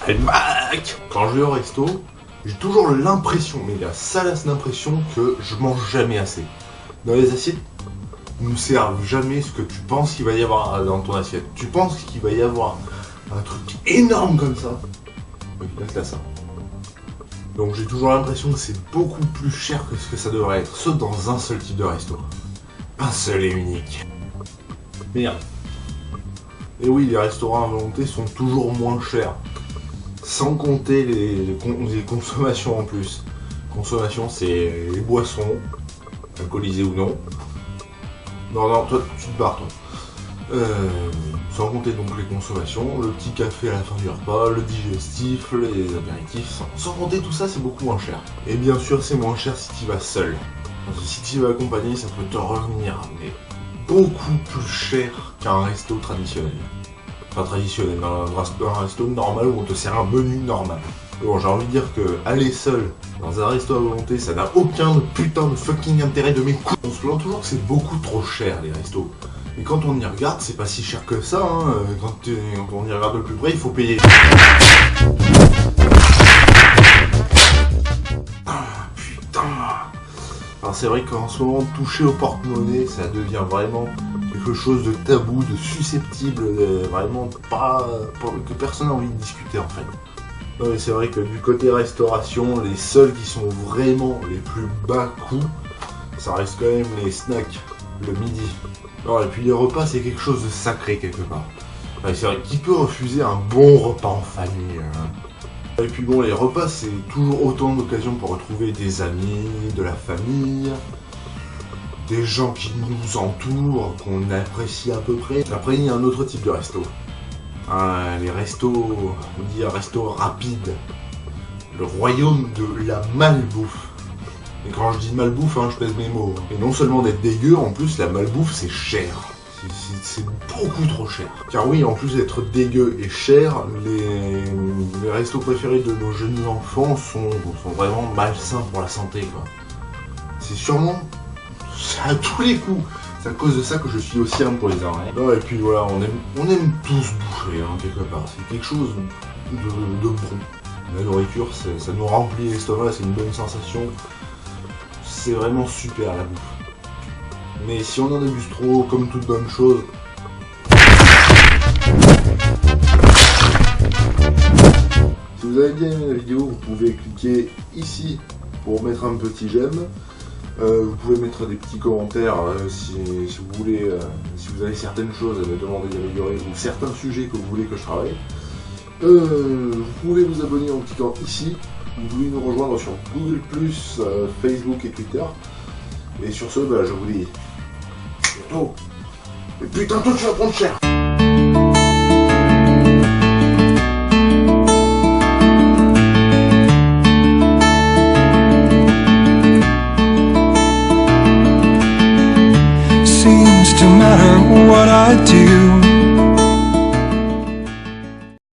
I'm back. Quand je vais au resto, j'ai toujours l'impression, mais la salace d'impression que je mange jamais assez. Dans les assiettes, ne servent jamais ce que tu penses qu'il va y avoir dans ton assiette. Tu penses qu'il va y avoir un truc énorme comme ça, mais il y a ça. Donc j'ai toujours l'impression que c'est beaucoup plus cher que ce que ça devrait être, sauf dans un seul type de resto. Un seul et unique. Merde. Et oui, les restaurants à volonté sont toujours moins chers. Sans compter les consommations en plus. Consommation, c'est les boissons, alcoolisées ou non. Non, toi, tu te barres, toi. Sans compter donc les consommations, le petit café à la fin du repas, le digestif, les apéritifs. Sans compter tout ça, c'est beaucoup moins cher. Et bien sûr, c'est moins cher si tu vas seul. Parce que si tu vas accompagné, ça peut te revenir, mais beaucoup plus cher qu'un resto traditionnel. Enfin traditionnel, un resto normal où on te sert un menu normal. Bon, j'ai envie de dire que aller seul dans un resto à volonté, ça n'a aucun putain de fucking intérêt de mes couilles. On se plaint toujours que c'est beaucoup trop cher les restos. Et quand on y regarde, c'est pas si cher que ça, hein. Quand on y regarde de plus près, il faut payer. Ah, putain. Alors c'est vrai qu'en ce moment, toucher au porte-monnaie, ça devient vraiment quelque chose de tabou, de susceptible, vraiment pas que personne n'a envie de discuter en fait. Non mais c'est vrai que du côté restauration, les seuls qui sont vraiment les plus bas coûts, ça reste quand même les snacks, le midi. Alors, et puis les repas, c'est quelque chose de sacré quelque part. Enfin, c'est vrai, qui peut refuser un bon repas en famille, hein. Et puis bon, les repas, c'est toujours autant d'occasions pour retrouver des amis, de la famille, des gens qui nous entourent, qu'on apprécie à peu près. Après, il y a un autre type de resto. Les restos, on dit un resto rapide. Le royaume de la malbouffe. Et quand je dis malbouffe, hein, je pèse mes mots. Et non seulement d'être dégueu, en plus la malbouffe c'est cher. C'est beaucoup trop cher. Car oui, en plus d'être dégueu et cher, les restos préférés de nos jeunes enfants sont vraiment malsains pour la santé, quoi. C'est sûrement à tous les coups. C'est à cause de ça que je suis aussi imposant. Non, et puis voilà, on aime tous bouffer, hein, quelque part. C'est quelque chose de bon. La nourriture, ça nous remplit l'estomac, c'est une bonne sensation. C'est vraiment super la bouffe. Mais si on en abuse trop, comme toute bonne chose... Si vous avez bien aimé la vidéo, vous pouvez cliquer ici pour mettre un petit j'aime. Vous pouvez mettre des petits commentaires si vous voulez, si vous avez certaines choses à me demander d'améliorer ou certains sujets que vous voulez que je travaille. Vous pouvez vous abonner en cliquant ici. Vous pouvez nous rejoindre sur Google+, Facebook et Twitter. Et sur ce, je vous dis... bientôt. Mais putain, toi tu vas prendre cher. Seems to matter what I do.